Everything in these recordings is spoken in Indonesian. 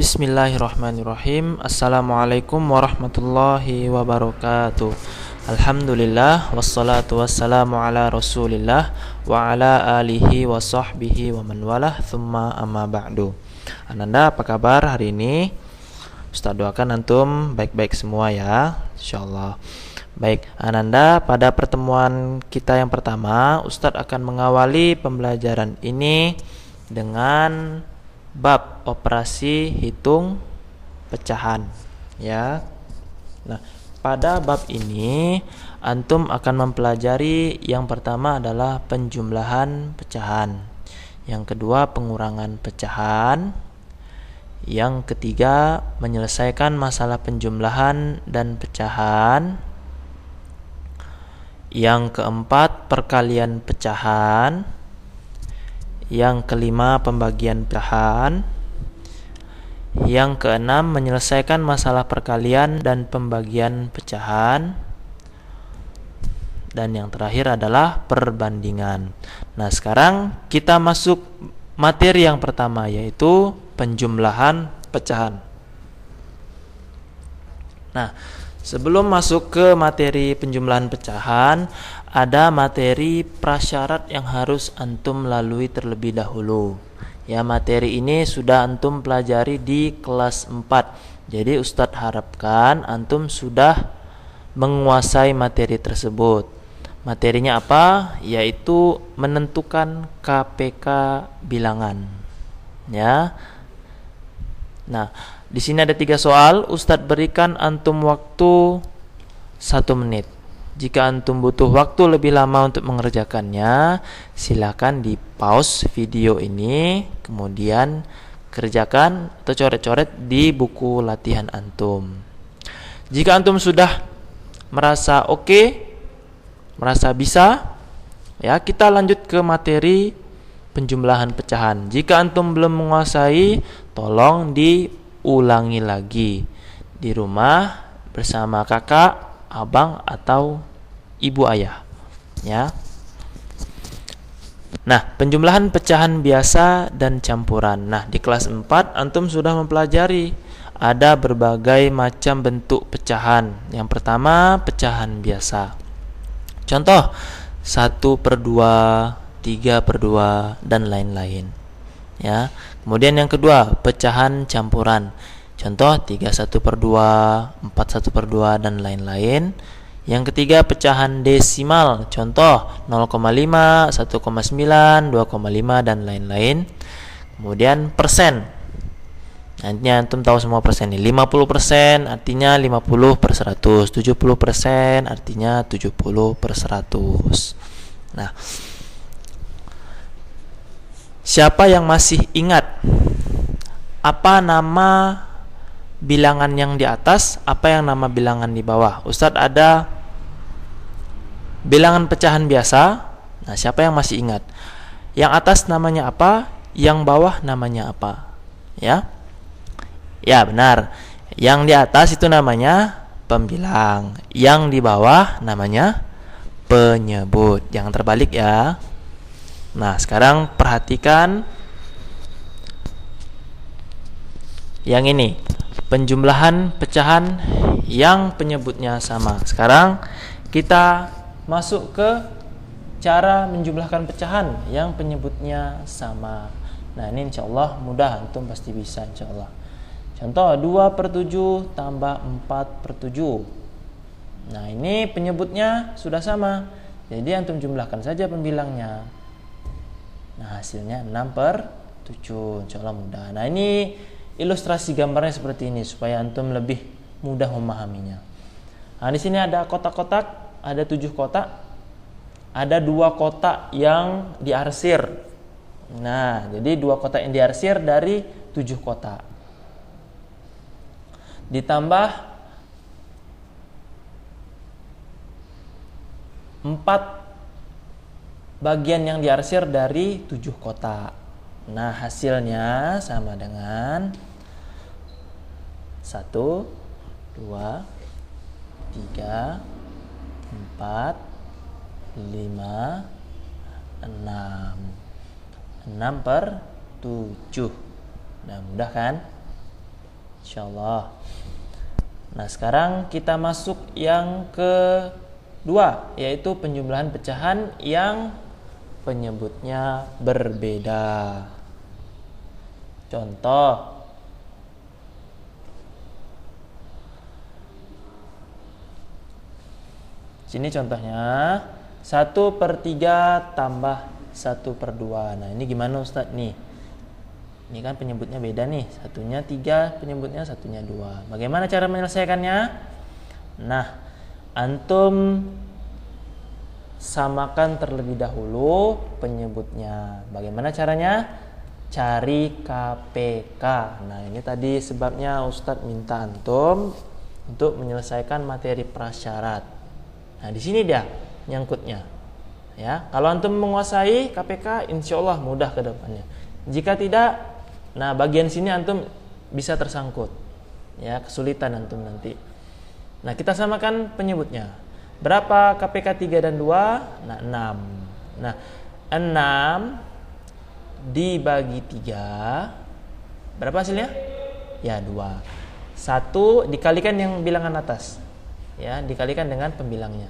Bismillahirrahmanirrahim. Assalamualaikum warahmatullahi wabarakatuh. Alhamdulillah wassalatu wassalamu ala Rasulillah wa ala alihi wa sahbihi wa man walah, thumma amma ba'du. Ananda, apa kabar hari ini? Ustaz doakan antum baik-baik semua ya, insyaallah. Baik, Ananda, pada pertemuan kita yang pertama, Ustaz akan mengawali pembelajaran ini dengan bab operasi hitung pecahan ya. Nah, pada bab ini antum akan mempelajari yang pertama adalah penjumlahan pecahan, yang kedua pengurangan pecahan, yang ketiga menyelesaikan masalah penjumlahan dan pecahan, yang keempat perkalian pecahan, yang kelima pembagian pecahan, yang keenam menyelesaikan masalah perkalian dan pembagian pecahan, dan yang terakhir adalah perbandingan. Nah, sekarang kita masuk materi yang pertama, yaitu penjumlahan pecahan. Nah, sebelum masuk ke materi penjumlahan pecahan, ada materi prasyarat yang harus antum lalui terlebih dahulu. Ya, materi ini sudah antum pelajari di kelas 4. Jadi Ustadz harapkan antum sudah menguasai materi tersebut. Materinya apa? Yaitu menentukan KPK bilangan. Ya. Nah, di sini ada 3 soal. Ustadz berikan antum waktu 1 menit. Jika antum butuh waktu lebih lama untuk mengerjakannya, silakan di pause video ini, kemudian kerjakan atau coret-coret di buku latihan antum. Jika antum sudah merasa oke, merasa bisa, ya, kita lanjut ke materi penjumlahan pecahan. Jika antum belum menguasai, tolong diulangi lagi di rumah bersama kakak, abang, atau ibu ayah ya. Nah, penjumlahan pecahan biasa dan campuran. Nah, di kelas 4 antum sudah mempelajari ada berbagai macam bentuk pecahan. Yang pertama, pecahan biasa. Contoh 1/2, 3/2, dan lain-lain ya. Kemudian yang kedua, pecahan campuran. Contoh 31/2, 41/2, dan lain-lain. Yang ketiga, pecahan desimal. Contoh 0,5, 1,9, 2,5, dan lain-lain. Kemudian persen. Nanti antum tahu semua persen ini. 50% artinya 50/100, 70% artinya 70/100. Nah, siapa yang masih ingat apa nama bilangan yang di atas, apa yang nama bilangan di bawah? Ustadz ada bilangan pecahan biasa. Nah, siapa yang masih ingat? Yang atas namanya apa? Yang bawah namanya apa? Ya? Ya, benar. Yang di atas itu namanya pembilang. Yang di bawah namanya penyebut. Jangan terbalik ya. Nah, sekarang perhatikan yang ini. Penjumlahan pecahan yang penyebutnya sama. Sekarang kita masuk ke cara menjumlahkan pecahan yang penyebutnya sama. Nah, ini insyaallah mudah, antum pasti bisa insyaallah. Contoh 2/7 tambah 4/7. Nah, ini penyebutnya sudah sama. Jadi antum jumlahkan saja pembilangnya. Nah, hasilnya 6/7. Insyaallah mudah. Nah, ini ilustrasi gambarnya seperti ini supaya antum lebih mudah memahaminya. Nah, di sini ada kotak-kotak, ada 7 kotak. Ada 2 kotak yang diarsir. Nah, jadi 2 kotak yang diarsir dari 7 kotak. Ditambah 4 bagian yang diarsir dari 7 kotak. Nah, hasilnya sama dengan 1, 2, 3, 4, 5, 6. 6/7. Nah, mudah kan? insyaallah. Nah, sekarang kita masuk yang kedua, yaitu penjumlahan pecahan yang penyebutnya berbeda. Contoh, sini contohnya 1/3 tambah 1/2. Nah, ini gimana Ustadz nih? Ini kan penyebutnya beda nih. Satunya 3, penyebutnya satunya 2. Bagaimana cara menyelesaikannya? Nah, antum samakan terlebih dahulu penyebutnya. Bagaimana caranya? Cari KPK. Nah, ini tadi sebabnya Ustadz minta antum untuk menyelesaikan materi prasyarat. Nah, di sini dia nyangkutnya. Ya, kalau antum menguasai KPK, insya Allah mudah ke depannya. Jika tidak, nah bagian sini antum bisa tersangkut. Ya, kesulitan antum nanti. Nah, kita samakan penyebutnya. Berapa KPK 3 dan 2? Nah, 6. Nah, 6 dibagi 3, berapa hasilnya? Ya, 2. 1 dikalikan yang bilangan atas. Ya, dikalikan dengan pembilangnya.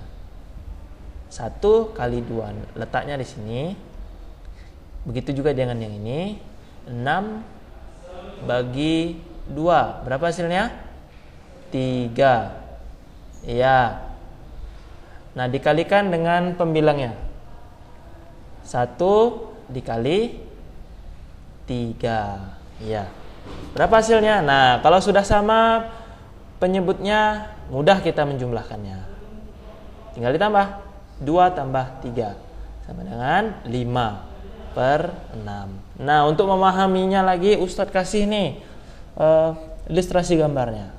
1 kali 2, letaknya di sini. Begitu juga dengan yang ini. 6 bagi 2, berapa hasilnya? 3. Ya. Nah, dikalikan dengan pembilangnya. 1 dikali 3. Ya. Berapa hasilnya? Nah, kalau sudah sama penyebutnya, mudah kita menjumlahkannya. Tinggal ditambah. 2 tambah 3 sama dengan 5/6. Nah, untuk memahaminya lagi, Ustadz kasih nih ilustrasi gambarnya.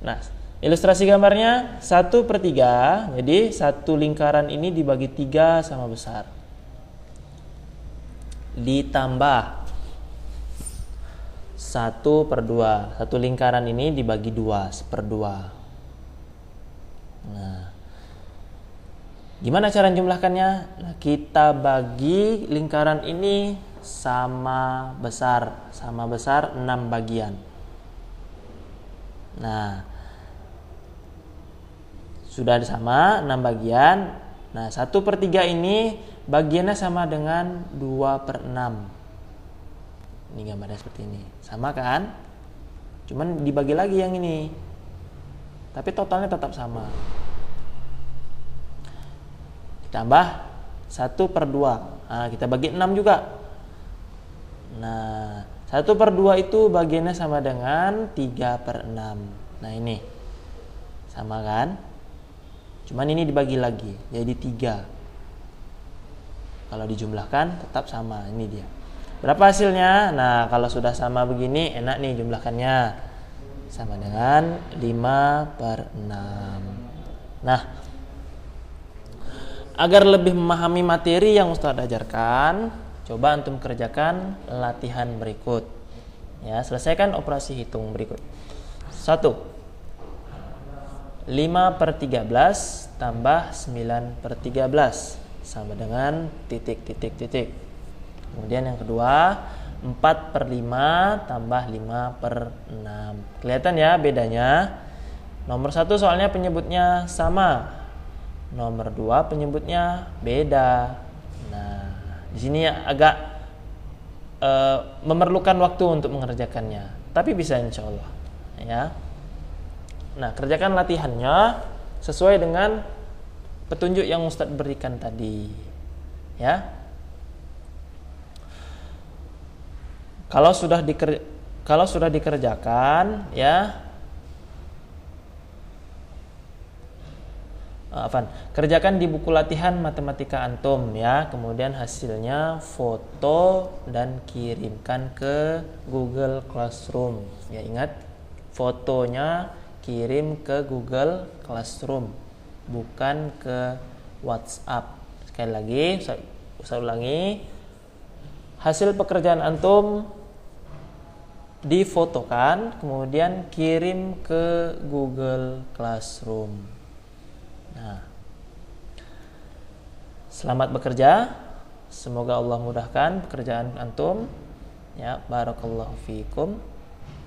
Nah, ilustrasi gambarnya 1/3. Jadi satu lingkaran ini dibagi 3 sama besar. Ditambah 1/2. Satu lingkaran ini dibagi 2, 1/2. Nah, gimana cara jumlahkannya? Nah, kita bagi lingkaran ini sama besar 6 bagian. Nah, sudah sama 6 bagian. Nah, 1/3 ini bagiannya sama dengan 2/6. Ini gambarnya seperti ini. Sama kan? Cuman dibagi lagi yang ini. Tapi totalnya tetap sama. Ditambah 1/2. Nah, kita bagi 6 juga. Nah, 1/2 itu bagiannya sama dengan 3/6. Nah, ini sama kan? Cuman ini dibagi lagi jadi 3. Kalau dijumlahkan tetap sama. Ini dia. Berapa hasilnya? Nah, kalau sudah sama begini enak nih jumlahkannya. Sama dengan 5/6. Nah, agar lebih memahami materi yang Ustadz ajarkan, coba antum kerjakan latihan berikut. Ya, selesaikan operasi hitung berikut. 1. 5/13 tambah 9/13 sama dengan titik. Kemudian yang kedua, 4/5 tambah 5/6. Kelihatan ya bedanya. Nomor 1 soalnya penyebutnya sama. Nomor 2 penyebutnya beda. Nah, di sini agak memerlukan waktu untuk mengerjakannya, tapi bisa insya Allah. Ya. Nah, kerjakan latihannya sesuai dengan petunjuk yang Ustadz berikan tadi. Ya. Kalau sudah dikerjakan, ya, kerjakan di buku latihan matematika antum, ya. Kemudian hasilnya foto dan kirimkan ke Google Classroom. Ya, ingat, fotonya kirim ke Google Classroom, bukan ke WhatsApp. Sekali lagi, saya ulangi. Hasil pekerjaan antum difotokan, kemudian kirim ke Google Classroom. Nah, selamat bekerja. Semoga Allah mudahkan pekerjaan antum. Ya, barakallahu fiikum.